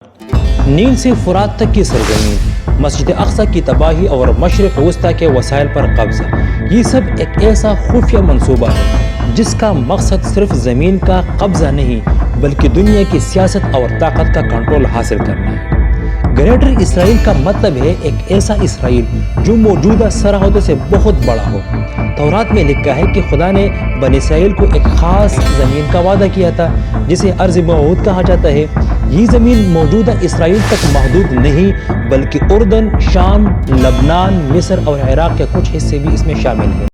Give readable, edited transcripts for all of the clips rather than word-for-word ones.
نیل سے فرات تک کی سرزمین، مسجد اقصی کی تباہی اور مشرق وسطی کے وسائل پر قبضہ، یہ سب ایک ایسا خفیہ منصوبہ ہے جس کا مقصد صرف زمین کا قبضہ نہیں بلکہ دنیا کی سیاست اور طاقت کا کنٹرول حاصل کرنا ہے۔ گریٹر اسرائیل کا مطلب ہے ایک ایسا اسرائیل جو موجودہ سرحدوں سے بہت بڑا ہو۔ تورات میں لکھا ہے کہ خدا نے بنی اسرائیل کو ایک خاص زمین کا وعدہ کیا تھا جسے ارض موعود کہا جاتا ہے۔ یہ زمین موجودہ اسرائیل تک محدود نہیں بلکہ اردن، شام، لبنان، مصر اور عراق کے کچھ حصے بھی اس میں شامل ہیں۔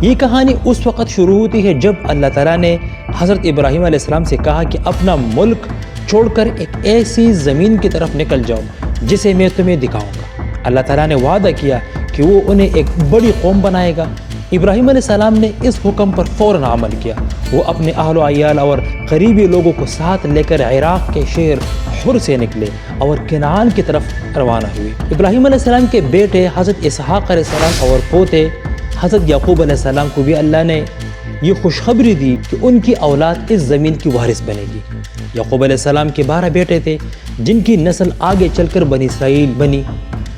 یہ کہانی اس وقت شروع ہوتی ہے جب اللہ تعالیٰ نے حضرت ابراہیم علیہ السلام سے کہا کہ اپنا ملک چھوڑ کر ایک ایسی زمین کی طرف نکل جاؤ جسے میں تمہیں دکھاؤں گا۔ اللہ تعالیٰ نے وعدہ کیا کہ وہ انہیں ایک بڑی قوم بنائے گا۔ ابراہیم علیہ السلام نے اس حکم پر فوراً عمل کیا۔ وہ اپنے اہل و عیال اور قریبی لوگوں کو ساتھ لے کر عراق کے شہر حر سے نکلے اور کنعان کی طرف روانہ ہوئے۔ ابراہیم علیہ السلام کے بیٹے حضرت اسحاق علیہ السلام اور پوتے حضرت یعقوب علیہ السلام کو بھی اللہ نے یہ خوشخبری دی کہ ان کی اولاد اس زمین کی وارث بنے گی۔ یعقوب علیہ السلام کے 12 بیٹے تھے جن کی نسل آگے چل کر بنی اسرائیل بنی،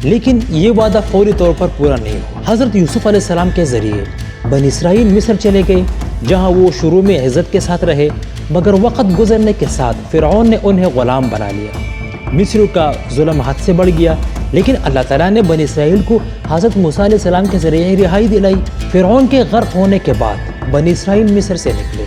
لیکن یہ وعدہ فوری طور پر پورا نہیں ہوا۔ حضرت یوسف علیہ السلام کے ذریعے بنی اسرائیل مصر چلے گئے جہاں وہ شروع میں عزت کے ساتھ رہے، مگر وقت گزرنے کے ساتھ فرعون نے انہیں غلام بنا لیا۔ مصر کا ظلم حد سے بڑھ گیا، لیکن اللہ تعالیٰ نے بنی اسرائیل کو حضرت موسیٰ علیہ السلام کے ذریعے رہائی دلائی۔ فرعون کے غرق ہونے کے بعد بنی اسرائیل مصر سے نکلے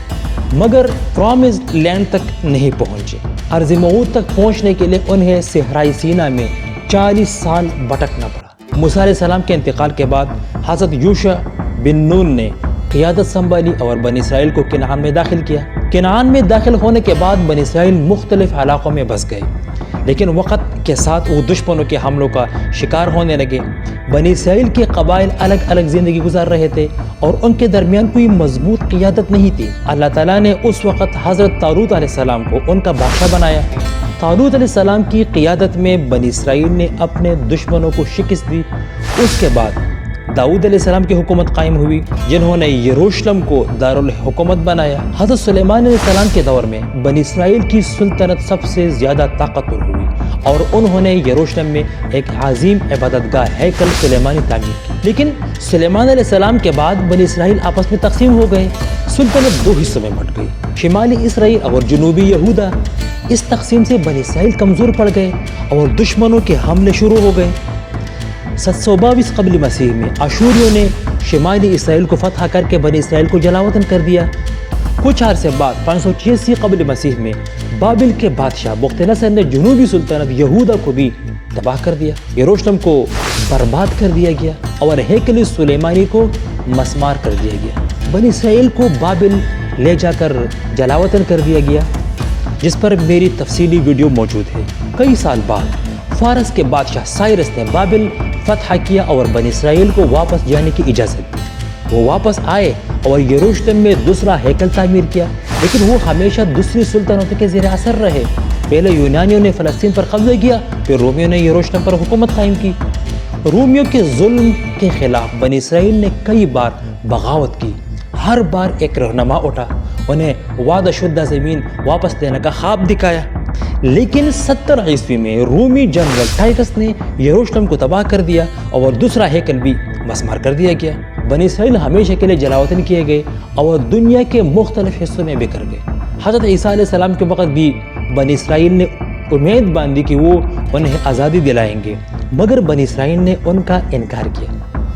مگر پرامسڈ لینڈ تک نہیں پہنچے۔ ارض موعود تک پہنچنے کے لیے انہیں صحرائی سینا میں 40 سال بھٹکنا پڑا۔ موسیٰ علیہ السلام کے انتقال کے بعد حضرت یوشع بن نون نے قیادت سنبھالی اور بنی اسرائیل کو کنعان میں داخل کیا۔ کنعان میں داخل ہونے کے بعد بنی اسرائیل مختلف علاقوں میں بس گئے، لیکن وقت کے ساتھ وہ دشمنوں کے حملوں کا شکار ہونے لگے۔ بنی اسرائیل کے قبائل الگ الگ زندگی گزار رہے تھے اور ان کے درمیان کوئی مضبوط قیادت نہیں تھی۔ اللہ تعالیٰ نے اس وقت حضرت طالوت علیہ السلام کو ان کا بادشاہ بنایا۔ طالوت علیہ السلام کی قیادت میں بنی اسرائیل نے اپنے دشمنوں کو شکست دی۔ اس کے بعد داؤد علیہ السلام کی حکومت قائم ہوئی جنہوں نے یروشلم کو دارالحکومت بنایا۔ حضرت سلیمان علیہ السلام کے دور میں بنی اسرائیل کی سلطنت سب سے زیادہ طاقتور ہوئی اور انہوں نے یروشلم میں ایک عظیم عبادت گاہ ہیکل سلیمانی تعمیر کی۔ لیکن سلیمان علیہ السلام کے بعد بنی اسرائیل آپس میں تقسیم ہو گئے۔ سلطنت 2 حصوں میں بٹ گئی، شمالی اسرائیل اور جنوبی یہودا۔ اس تقسیم سے بنی اسرائیل کمزور پڑ گئے اور دشمنوں کے حملے شروع ہو گئے۔ 722 قبل مسیح میں اشوریوں نے شمالی اسرائیل کو فتح کر کے بنی اسرائیل کو جلاوطن کر دیا۔ کچھ عرصے بعد 586 قبل مسیح میں بابل کے بادشاہ بخت نصر نے جنوبی سلطنت یہودا کو بھی تباہ کر دیا۔ یروشلم کو برباد کر دیا گیا اور ہیکل سلیمانی کو مسمار کر دیا گیا۔ بنی اسرائیل کو بابل لے جا کر جلاوطن کر دیا گیا، جس پر میری تفصیلی ویڈیو موجود ہے۔ کئی سال بعد فارس کے بادشاہ سائرس نے بابل فتح کیا اور بنی اسرائیل کو واپس جانے کی اجازت دی۔ وہ واپس آئے اور یروشلم میں دوسرا ہیکل تعمیر کیا، لیکن وہ ہمیشہ دوسری سلطنتوں کے زیر اثر رہے۔ پہلے یونانیوں نے فلسطین پر قبضہ کیا، پھر رومیوں نے یروشلم پر حکومت قائم کی۔ رومیوں کے ظلم کے خلاف بنی اسرائیل نے کئی بار بغاوت کی۔ ہر بار ایک رہنما اٹھا، انہیں وعدہ شدہ زمین واپس دینے کا خواب دکھایا، لیکن 70 عیسوی میں رومی جنرل ٹائٹس نے یروشلم کو تباہ کر دیا اور دوسرا ہیکل بھی مسمار کر دیا گیا۔ بنی اسرائیل ہمیشہ کے لیے جلاوطن کیے گئے اور دنیا کے مختلف حصوں میں بکھر گئے۔ حضرت عیسیٰ علیہ السلام کے وقت بھی بنی اسرائیل نے امید باندھی کہ وہ انہیں آزادی دلائیں گے، مگر بنی اسرائیل نے ان کا انکار کیا۔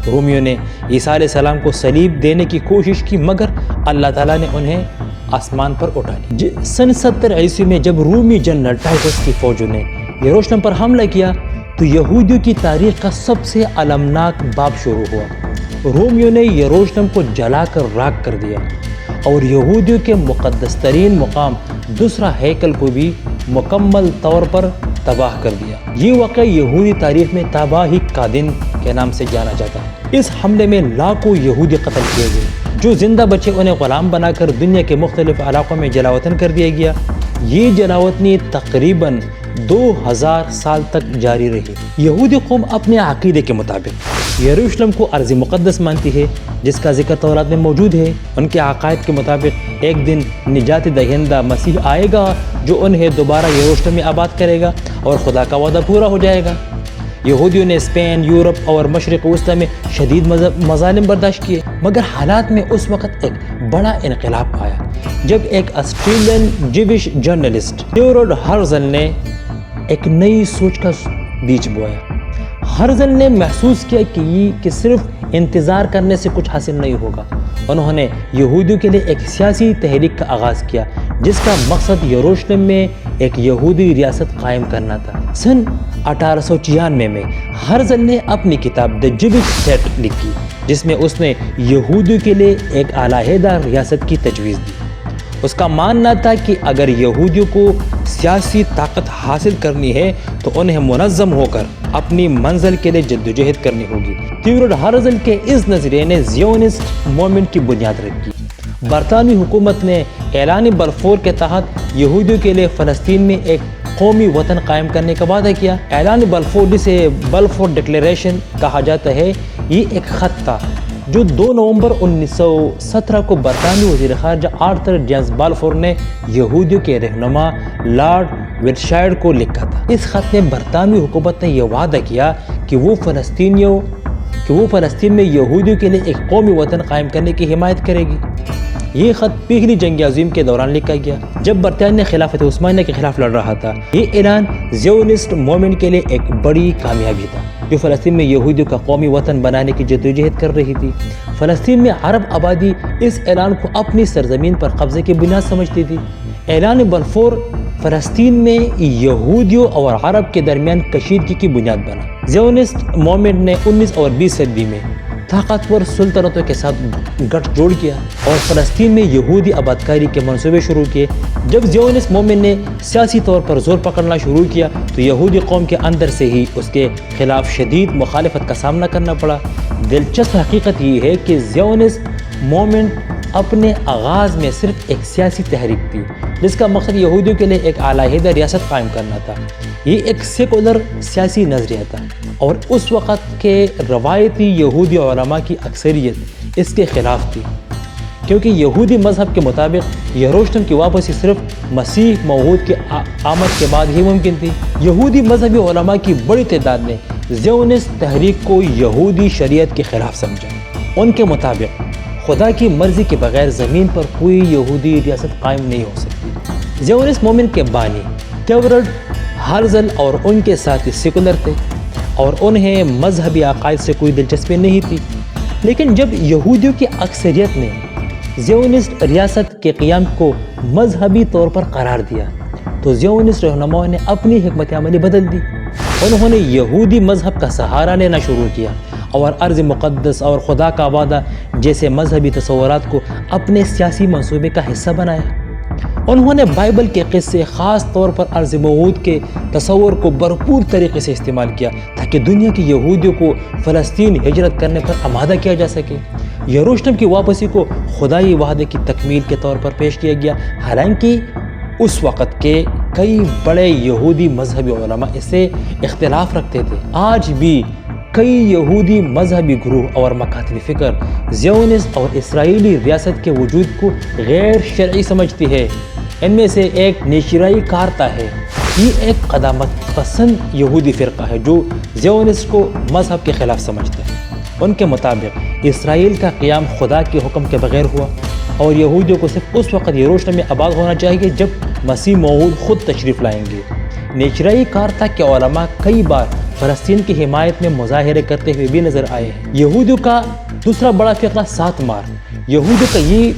رومیوں نے عیسیٰ علیہ السلام کو صلیب دینے کی کوشش کی، مگر اللہ تعالیٰ نے انہیں آسمان پر اٹھا لیا۔ سن 70 عیسوی میں جب رومی جنرل ٹائٹس کی فوجوں نے یروشلم پر حملہ کیا تو یہودیوں کی تاریخ کا سب سے المناک باب شروع ہوا۔ رومیوں نے یروشلم کو جلا کر راکھ کر دیا اور یہودیوں کے مقدس ترین مقام دوسرا ہیکل کو بھی مکمل طور پر تباہ کر دیا۔ یہ واقعہ یہودی تاریخ میں تباہی کا دن کے نام سے جانا جاتا ہے۔ اس حملے میں لاکھوں یہودی قتل کیے گئے، جو زندہ بچے انہیں غلام بنا کر دنیا کے مختلف علاقوں میں جلاوطن کر دیا گیا۔ یہ جلاوطنی تقریباً 2000 سال تک جاری رہی۔ یہودی قوم اپنے عقیدے کے مطابق یروشلم کو ارض مقدس مانتی ہے، جس کا ذکر تورات میں موجود ہے۔ ان کے عقائد کے مطابق ایک دن نجات دہندہ مسیح آئے گا جو انہیں دوبارہ یروشلم میں آباد کرے گا اور خدا کا وعدہ پورا ہو جائے گا۔ یہودیوں نے اسپین، یورپ اور مشرق وسطی میں شدید مظالم برداشت کیے، مگر حالات میں اس وقت ایک بڑا انقلاب آیا جب ایک Australian Jewish journalist Theodore Herzl نے ایک نئی سوچ کا بیج بویا۔ ہرزل نے محسوس کیا کہ صرف انتظار کرنے سے کچھ حاصل نہیں ہوگا۔ انہوں نے یہودیوں کے لیے ایک سیاسی تحریک کا آغاز کیا جس کا مقصد یروشلم میں ایک یہودی ریاست قائم کرنا تھا۔ سن 1896 میں ہرزل نے اپنی کتاب دی جیوش اسٹیٹ لکھی، جس میں اس نے یہودیوں کے لیے ایک علیحدہ ریاست کی تجویز دی۔ اس کا ماننا تھا کہ اگر یہودیوں کو سیاسی طاقت حاصل کرنی ہے تو انہیں منظم ہو کر اپنی منزل کے لیے جدوجہد کرنی ہوگی۔ تھیوڈور ہرزل کے اس نظریے نے زیونسٹ موومنٹ کی بنیاد رکھی۔ برطانوی حکومت نے اعلان بلفور کے تحت یہودیوں کے لیے فلسطین میں ایک قومی وطن قائم کرنے کا وعدہ کیا۔ اعلان بلفور، جسے بلفور ڈکلیریشن کہا جاتا ہے، یہ ایک خط تھا جو 2 نومبر 1917 کو برطانوی وزیر خارجہ آرتھر جیمز بلفور نے یہودیوں کے رہنما لارڈ ویلشائر کو لکھا تھا۔ اس خط میں برطانوی حکومت نے یہ وعدہ کیا کہ وہ فلسطین میں یہودیوں کے لیے ایک قومی وطن قائم کرنے کی حمایت کرے گی۔ یہ خط پہلی جنگ عظیم کے دوران لکھا گیا جب برطانیہ خلافت عثمانیہ کے خلاف لڑ رہا تھا۔ یہ اعلان زیونسٹ موومنٹ کے لیے ایک بڑی کامیابی تھا جو فلسطین میں یہودیوں کا قومی وطن بنانے کی جدوجہد کر رہی تھی۔ فلسطین میں عرب آبادی اس اعلان کو اپنی سرزمین پر قبضے کی بنیاد سمجھتی تھی۔ اعلان بلفور فلسطین میں یہودیوں اور عرب کے درمیان کشیدگی کی بنیاد بنا۔ زیونسٹ موومنٹ نے 19 اور 20 صدی میں طاقتور سلطنتوں کے ساتھ گٹھ جوڑ کیا اور فلسطین میں یہودی آبادکاری کے منصوبے شروع کیے۔ جب زیونسٹ موومنٹ نے سیاسی طور پر زور پکڑنا شروع کیا تو یہودی قوم کے اندر سے ہی اس کے خلاف شدید مخالفت کا سامنا کرنا پڑا۔ دلچسپ حقیقت یہ ہے کہ زیونسٹ موومنٹ اپنے آغاز میں صرف ایک سیاسی تحریک تھی جس کا مقصد یہودیوں کے لیے ایک علیحدہ ریاست قائم کرنا تھا۔ یہ ایک سیکولر سیاسی نظریہ تھا اور اس وقت کے روایتی یہودی علماء کی اکثریت اس کے خلاف تھی، کیونکہ یہودی مذہب کے مطابق یروشلم کی واپسی صرف مسیح موعود کے آمد کے بعد ہی ممکن تھی۔ یہودی مذہبی علماء کی بڑی تعداد نے زیونسٹ تحریک کو یہودی شریعت کے خلاف سمجھا۔ ان کے مطابق خدا کی مرضی کے بغیر زمین پر کوئی یہودی ریاست قائم نہیں ہو سکتی۔ زیونسٹ موومنٹ کے بانی تھیوڈور ہرزل اور ان کے ساتھی سیکولر تھے اور انہیں مذہبی عقائد سے کوئی دلچسپی نہیں تھی، لیکن جب یہودیوں کی اکثریت نے زیونسٹ ریاست کے قیام کو مذہبی طور پر قرار دیا تو زیونسٹ رہنماؤں نے اپنی حکمت عملی بدل دی۔ انہوں نے یہودی مذہب کا سہارا لینا شروع کیا اور ارض مقدس اور خدا کا وعدہ جیسے مذہبی تصورات کو اپنے سیاسی منصوبے کا حصہ بنایا۔ انہوں نے بائبل کے قصے، خاص طور پر ارض موعود کے تصور کو بھرپور طریقے سے استعمال کیا تاکہ دنیا کے یہودیوں کو فلسطین ہجرت کرنے پر آمادہ کیا جا سکے۔ یروشلم کی واپسی کو خدائی وعدے کی تکمیل کے طور پر پیش کیا گیا، حالانکہ اس وقت کے کئی بڑے یہودی مذہبی علماء اس سے اختلاف رکھتے تھے۔ آج بھی کئی یہودی مذہبی گروہ اور مکاتب فکر زیونسٹ اور اسرائیلی ریاست کے وجود کو غیر شرعی سمجھتی ہے۔ ان میں سے ایک نیچرائی کارتا ہے۔ یہ ایک قدامت پسند یہودی فرقہ ہے جو زیونسٹ کو مذہب کے خلاف سمجھتا ہے۔ ان کے مطابق اسرائیل کا قیام خدا کے حکم کے بغیر ہوا اور یہودیوں کو صرف اس وقت یروشلم میں آباد ہونا چاہیے جب مسیح موعود خود تشریف لائیں گے۔ نیچرائی کارتا کے علماء کئی بار فلسطین کی حمایت میں مظاہرے کرتے ہوئے بھی نظر آئے ہیں۔ یہودیوں کا دوسرا بڑا فرقہ سات مار، یہودیوں کا یہ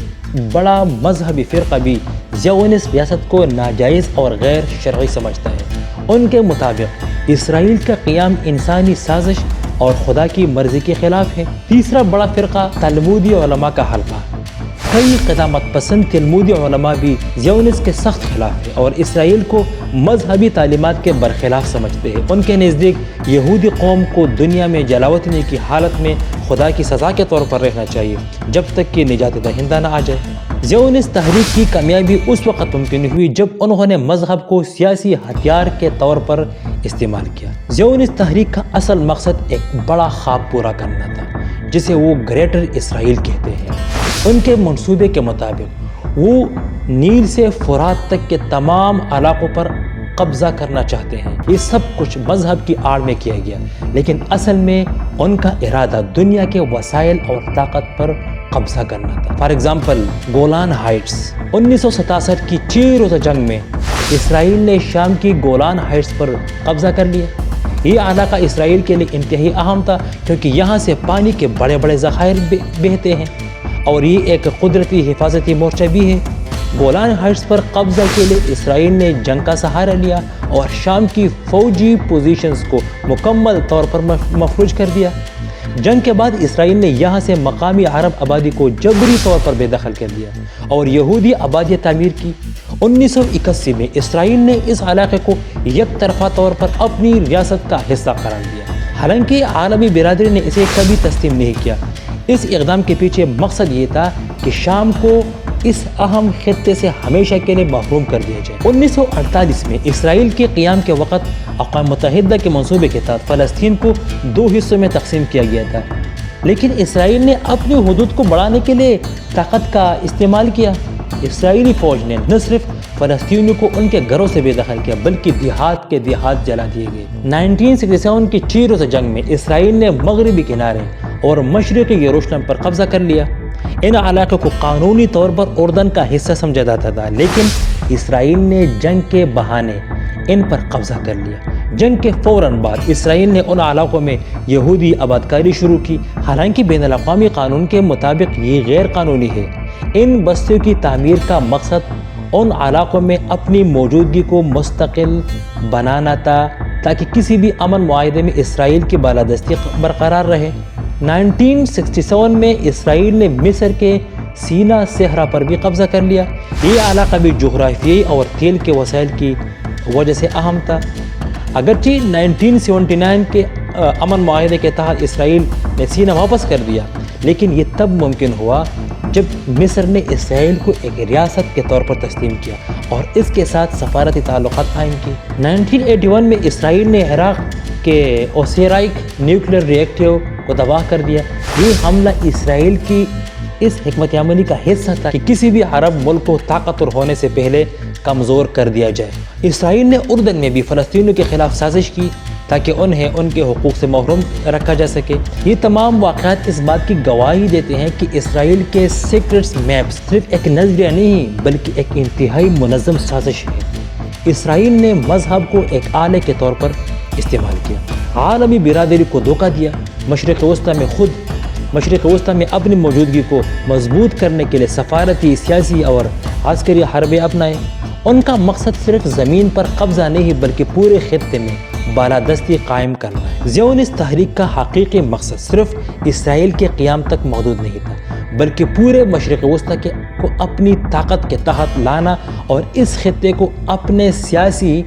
بڑا مذہبی فرقہ بھی زیونسٹ ریاست کو ناجائز اور غیر شرعی سمجھتا ہے۔ ان کے مطابق اسرائیل کا قیام انسانی سازش اور خدا کی مرضی کے خلاف ہے۔ تیسرا بڑا فرقہ تلمودی علماء کا حلقہ، کئی قدامت پسند تلمودی علماء بھی زیونسٹ کے سخت خلاف ہیں اور اسرائیل کو مذہبی تعلیمات کے برخلاف سمجھتے ہیں۔ ان کے نزدیک یہودی قوم کو دنیا میں جلاوطنی کی حالت میں خدا کی سزا کے طور پر رہنا چاہیے جب تک کہ نجات دہندہ نہ آ جائے۔ زیونسٹ تحریک کی کامیابی اس وقت ممکن ہوئی جب انہوں نے مذہب کو سیاسی ہتھیار کے طور پر استعمال کیا۔ زیونسٹ تحریک کا اصل مقصد ایک بڑا خواب پورا کرنا تھا جسے وہ گریٹر اسرائیل کہتے ہیں۔ ان کے منصوبے کے مطابق وہ نیل سے فرات تک کے تمام علاقوں پر قبضہ کرنا چاہتے ہیں۔ یہ سب کچھ مذہب کی آڑ میں کیا گیا، لیکن اصل میں ان کا ارادہ دنیا کے وسائل اور طاقت پر قبضہ کرنا تھا۔ For example گولان heights. 1967 کی 6 روزہ جنگ میں اسرائیل نے شام کی گولان ہائٹس پر قبضہ کر لیا۔ یہ علاقہ اسرائیل کے لیے انتہائی اہم تھا کیونکہ یہاں سے پانی کے بڑے بڑے ذخائر بہتے ہیں اور یہ ایک قدرتی حفاظتی مورچہ بھی ہے۔ گولان ہائٹس پر قبضہ کے لیے اسرائیل نے جنگ کا سہارا لیا اور شام کی فوجی پوزیشنز کو مکمل طور پر مفلوج کر دیا۔ جنگ کے بعد اسرائیل نے یہاں سے مقامی عرب آبادی کو جبری طور پر بے دخل کر دیا اور یہودی آبادی تعمیر کی۔ 1981 میں اسرائیل نے اس علاقے کو یک طرفہ طور پر اپنی ریاست کا حصہ قرار دیا، حالانکہ عالمی برادری نے اسے کبھی تسلیم نہیں کیا۔ اس اقدام کے پیچھے مقصد یہ تھا کہ شام کو اس اہم خطے سے ہمیشہ کے لیے محروم کر دیا جائے۔ 1948 میں اسرائیل کے قیام کے وقت اقوام متحدہ کے منصوبے کے تحت فلسطین کو 2 حصوں میں تقسیم کیا گیا تھا، لیکن اسرائیل نے اپنی حدود کو بڑھانے کے لیے طاقت کا استعمال کیا۔ اسرائیلی فوج نے نہ صرف فلسطینیوں کو ان کے گھروں سے بے دخل کیا بلکہ دیہات کے دیہات جلا دیے گئے۔ 1967 کی 6 روزہ جنگ میں اسرائیل نے مغربی کنارے اور مشرقی یروشلم پر قبضہ کر لیا۔ ان علاقوں کو قانونی طور پر اردن کا حصہ سمجھا جاتا تھا، لیکن اسرائیل نے جنگ کے بہانے ان پر قبضہ کر لیا۔ جنگ کے فوراً بعد اسرائیل نے ان علاقوں میں یہودی آبادکاری شروع کی، حالانکہ بین الاقوامی قانون کے مطابق یہ غیر قانونی ہے۔ ان بستیوں کی تعمیر کا مقصد ان علاقوں میں اپنی موجودگی کو مستقل بنانا تھا تاکہ کسی بھی امن معاہدے میں اسرائیل کی بالادستی برقرار رہے۔ 1967 میں اسرائیل نے مصر کے سینا صحرا پر بھی قبضہ کر لیا۔ یہ علاقہ بھی جغرافیائی اور تیل کے وسائل کی وجہ سے اہم تھا۔ اگرچہ 1979 کے امن معاہدے کے تحت اسرائیل نے سینا واپس کر دیا، لیکن یہ تب ممکن ہوا جب مصر نے اسرائیل کو ایک ریاست کے طور پر تسلیم کیا اور اس کے ساتھ سفارتی تعلقات قائم کی۔ 1981 میں اسرائیل نے عراق کے اوسیرائک نیوکلیئر ری ایکٹر کو تباہ کر دیا۔ یہ حملہ اسرائیل کی اس حکمت عملی کا حصہ تھا کہ کسی بھی عرب ملک کو طاقتور ہونے سے پہلے کمزور کر دیا جائے۔ اسرائیل نے اردن میں بھی فلسطینیوں کے خلاف سازش کی تاکہ انہیں ان کے حقوق سے محروم رکھا جا سکے۔ یہ تمام واقعات اس بات کی گواہی دیتے ہیں کہ اسرائیل کے سیکرٹس میپس صرف ایک نظریہ نہیں بلکہ ایک انتہائی منظم سازش ہے۔ اسرائیل نے مذہب کو ایک آلے کے طور پر استعمال کیا، عالمی برادری کو دھوکہ دیا، مشرق وسطی میں اپنی موجودگی کو مضبوط کرنے کے لیے سفارتی، سیاسی اور عسکری حربے اپنائے۔ ان کا مقصد صرف زمین پر قبضہ نہیں بلکہ پورے خطے میں بالادستی قائم کرنا ہے۔ زیونسٹ تحریک کا حقیقی مقصد صرف اسرائیل کے قیام تک محدود نہیں تھا بلکہ پورے مشرق وسطی کو اپنی طاقت کے تحت لانا اور اس خطے کو اپنے سیاسی،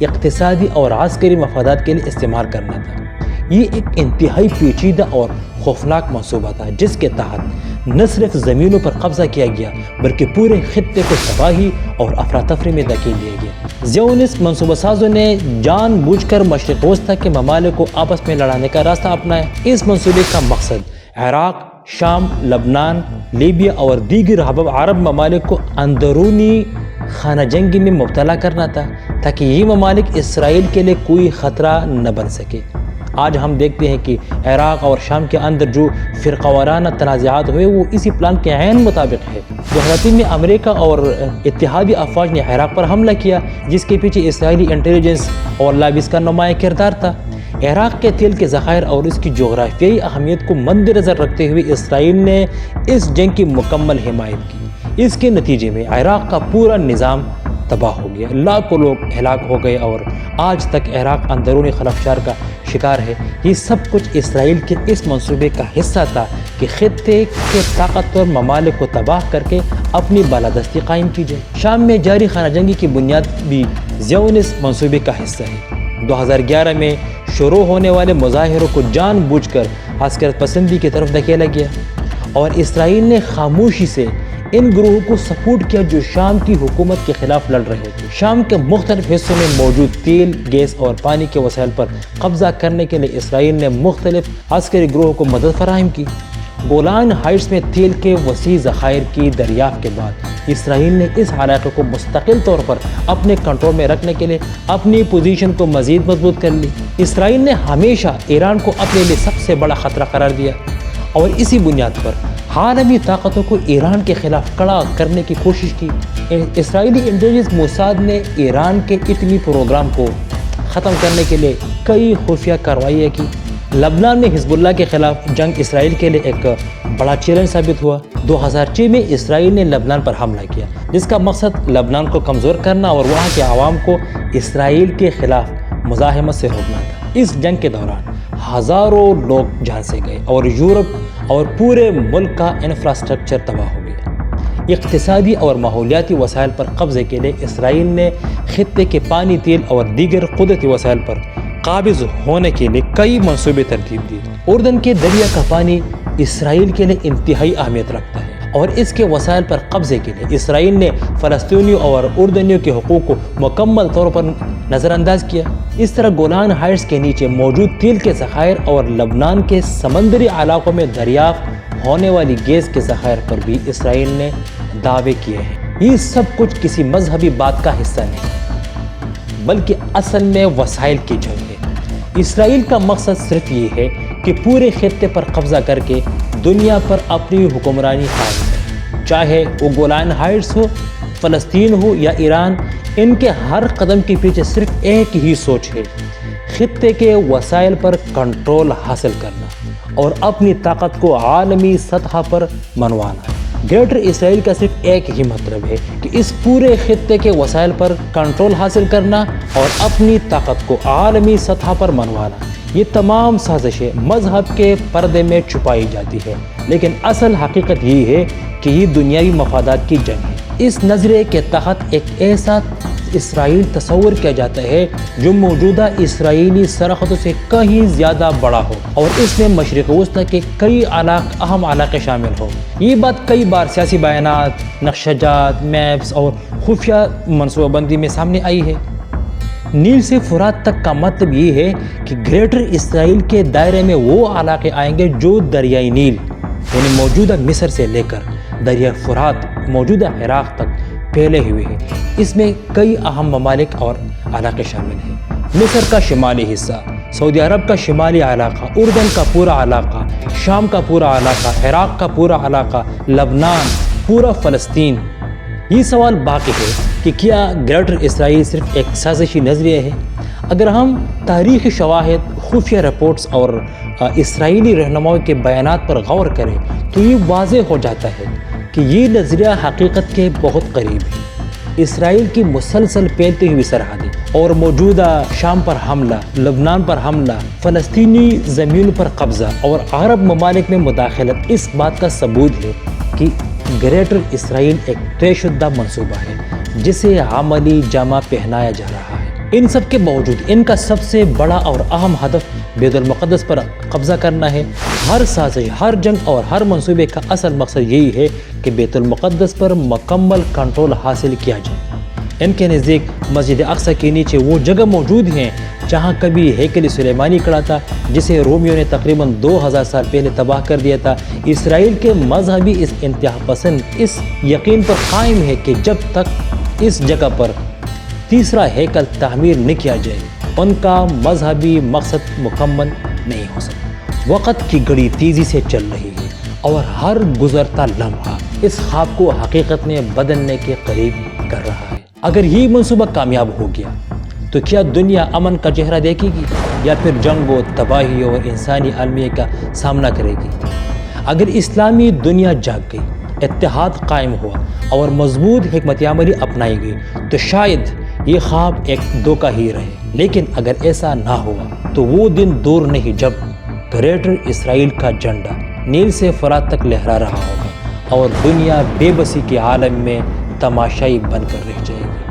اقتصادی اور عسکری مفادات کے لیے استعمال کرنا تھا۔ یہ ایک انتہائی پیچیدہ اور خوفناک منصوبہ تھا جس کے تحت نہ صرف زمینوں پر قبضہ کیا گیا بلکہ پورے خطے کو تباہی اور افراتفری میں دھکیل دیا گیا۔ زیونسٹ منصوبہ سازوں نے جان بوجھ کر مشرق وسطی کے ممالک کو آپس میں لڑانے کا راستہ اپنایا۔ اس منصوبے کا مقصد عراق، شام، لبنان، لیبیا اور دیگر عرب ممالک کو اندرونی خانہ جنگی میں مبتلا کرنا تھا تاکہ یہ ممالک اسرائیل کے لیے کوئی خطرہ نہ بن سکے۔ آج ہم دیکھتے ہیں کہ عراق اور شام کے اندر جو فرقہ وارانہ تنازعات ہوئے وہ اسی پلان کے عین مطابق ہے۔ 2003 میں امریکہ اور اتحادی افواج نے عراق پر حملہ کیا جس کے پیچھے اسرائیلی انٹیلیجنس اور لابس کا نمایاں کردار تھا۔ عراق کے تیل کے ذخائر اور اس کی جغرافیائی اہمیت کو مد نظر رکھتے ہوئے اسرائیل نے اس جنگ کی مکمل حمایت کی۔ اس کے نتیجے میں عراق کا پورا نظام تباہ ہو گیا، لاکھوں لوگ ہلاک ہو گئے اور آج تک عراق اندرونی خلفشار کا شکار ہے۔ یہ سب کچھ اسرائیل کے اس منصوبے کا حصہ تھا کہ خطے کے طاقتور ممالک کو تباہ کر کے اپنی بالادستی قائم کی جائے۔ شام میں جاری خانہ جنگی کی بنیاد بھی زیونسٹ منصوبے کا حصہ ہے۔ 2011 میں شروع ہونے والے مظاہروں کو جان بوجھ کر عسکریت پسندی کی طرف دھکیلا گیا اور اسرائیل نے خاموشی سے ان گروہوں کو سپورٹ کیا جو شام کی حکومت کے خلاف لڑ رہے تھے۔ شام کے مختلف حصوں میں موجود تیل، گیس اور پانی کے وسائل پر قبضہ کرنے کے لیے اسرائیل نے مختلف عسکری گروہوں کو مدد فراہم کی۔ گولان ہائٹس میں تیل کے وسیع ذخائر کی دریافت کے بعد اسرائیل نے اس علاقے کو مستقل طور پر اپنے کنٹرول میں رکھنے کے لیے اپنی پوزیشن کو مزید مضبوط کر لی۔ اسرائیل نے ہمیشہ ایران کو اپنے لیے سب سے بڑا خطرہ قرار دیا اور اسی بنیاد پر عالمی طاقتوں کو ایران کے خلاف کڑا کرنے کی کوشش کی۔ اسرائیلی انٹیلیجنس موساد نے ایران کے ایٹمی پروگرام کو ختم کرنے کے لیے کئی خفیہ کارروائیاں کی۔ لبنان میں حزب اللہ کے خلاف جنگ اسرائیل کے لیے ایک بڑا چیلنج ثابت ہوا۔ 2006 میں اسرائیل نے لبنان پر حملہ کیا جس کا مقصد لبنان کو کمزور کرنا اور وہاں کے عوام کو اسرائیل کے خلاف مزاحمت سے روکنا تھا۔ اس جنگ کے دوران ہزاروں لوگ جان سے گئے اور یورپ اور پورے ملک کا انفراسٹرکچر تباہ ہو گیا۔ اقتصادی اور ماحولیاتی وسائل پر قبضے کے لیے اسرائیل نے خطے کے پانی، تیل اور دیگر قدرتی وسائل پر قابض ہونے کے لیے کئی منصوبے ترتیب دیے۔ اردن کے دریا کا پانی اسرائیل کے لیے انتہائی اہمیت رکھتا ہے اور اس کے وسائل پر قبضے کے لیے اسرائیل نے فلسطینیوں اور اردنیوں کے حقوق کو مکمل طور پر نظر انداز کیا۔ اس طرح گولان ہائٹس کے نیچے موجود تیل کے ذخائر اور لبنان کے سمندری علاقوں میں دریافت ہونے والی گیس کے ذخائر پر بھی اسرائیل نے دعوے کیے ہیں۔ یہ سب کچھ کسی مذہبی بات کا حصہ نہیں بلکہ اصل میں وسائل کی جنگ ہے۔ اسرائیل کا مقصد صرف یہ ہے کہ پورے خطے پر قبضہ کر کے دنیا پر اپنی حکمرانی قائم کرے، چاہے وہ گولان ہائٹس ہو، فلسطین ہو یا ایران۔ ان کے ہر قدم کے پیچھے صرف ایک ہی سوچ ہے: خطے کے وسائل پر کنٹرول حاصل کرنا اور اپنی طاقت کو عالمی سطح پر منوانا۔ گریٹر اسرائیل کا صرف ایک ہی مطلب ہے کہ اس پورے خطے کے وسائل پر کنٹرول حاصل کرنا اور اپنی طاقت کو عالمی سطح پر منوانا۔ یہ تمام سازشیں مذہب کے پردے میں چھپائی جاتی ہے لیکن اصل حقیقت یہ ہے کہ یہ دنیاوی مفادات کی جنگ ہے۔ اس نظریے کے تحت ایک ایسا اسرائیل تصور کیا جاتا ہے جو موجودہ اسرائیلی سرحدوں سے کہیں زیادہ بڑا ہو اور اس میں مشرق وسطی کے کئی اہم علاقے شامل ہوں۔ یہ بات کئی بار سیاسی بیانات، نقشہ جات، میپس اور خفیہ منصوبہ بندی میں سامنے آئی ہے۔ نیل سے فرات تک کا مطلب یہ ہے کہ گریٹر اسرائیل کے دائرے میں وہ علاقے آئیں گے جو دریائے نیل یعنی موجودہ مصر سے لے کر دریائے فرات موجودہ عراق تک پھیلے ہوئے ہیں۔ اس میں کئی اہم ممالک اور علاقے شامل ہیں: مصر کا شمالی حصہ، سعودی عرب کا شمالی علاقہ، اردن کا پورا علاقہ، شام کا پورا علاقہ، عراق کا پورا علاقہ، لبنان، پورا فلسطین۔ یہ سوال باقی ہے کہ کیا گریٹر اسرائیل صرف ایک سازشی نظریہ ہے؟ اگر ہم تاریخی شواہد، خفیہ رپورٹس اور اسرائیلی رہنماؤں کے بیانات پر غور کریں تو یہ واضح ہو جاتا ہے کہ یہ نظریہ حقیقت کے بہت قریب ہے۔ اسرائیل کی مسلسل پھیلتی ہوئی سرحدیں اور موجودہ شام پر حملہ، لبنان پر حملہ، فلسطینی زمین پر قبضہ اور عرب ممالک میں مداخلت اس بات کا ثبوت ہے کہ گریٹر اسرائیل ایک طے شدہ منصوبہ ہے جسے عملی جامہ پہنایا جا رہا ہے۔ ان سب کے باوجود ان کا سب سے بڑا اور اہم ہدف بیت المقدس پر قبضہ کرنا ہے۔ ہر سازش، ہر جنگ اور ہر منصوبے کا اصل مقصد یہی ہے کہ بیت المقدس پر مکمل کنٹرول حاصل کیا جائے۔ ان کے نزدیک مسجد اقصی کے نیچے وہ جگہ موجود ہیں جہاں کبھی ہیکل سلیمانی کھڑا تھا جسے رومیوں نے تقریباً 2000 سال پہلے تباہ کر دیا تھا۔ اسرائیل کے مذہبی اس انتہا پسند اس یقین پر قائم ہے کہ جب تک اس جگہ پر تیسرا ہیکل تعمیر نہ کیا جائے ان کا مذہبی مقصد مکمل نہیں ہو سکتا۔ وقت کی گھڑی تیزی سے چل رہی ہے اور ہر گزرتا لمحہ اس خواب کو حقیقت میں بدلنے کے قریب کر رہا ہے۔ اگر یہ منصوبہ کامیاب ہو گیا تو کیا دنیا امن کا چہرہ دیکھے گی یا پھر جنگ و تباہی اور انسانی المیہ کا سامنا کرے گی؟ اگر اسلامی دنیا جاگ گئی، اتحاد قائم ہوا اور مضبوط حکمت عملی اپنائی گئی تو شاید یہ خواب ایک دھوکہ ہی رہے، لیکن اگر ایسا نہ ہوا تو وہ دن دور نہیں جب گریٹر اسرائیل کا جھنڈا نیل سے فرات تک لہرا رہا ہوگا اور دنیا بے بسی کے عالم میں تماشائی بن کر رہ جائے گی۔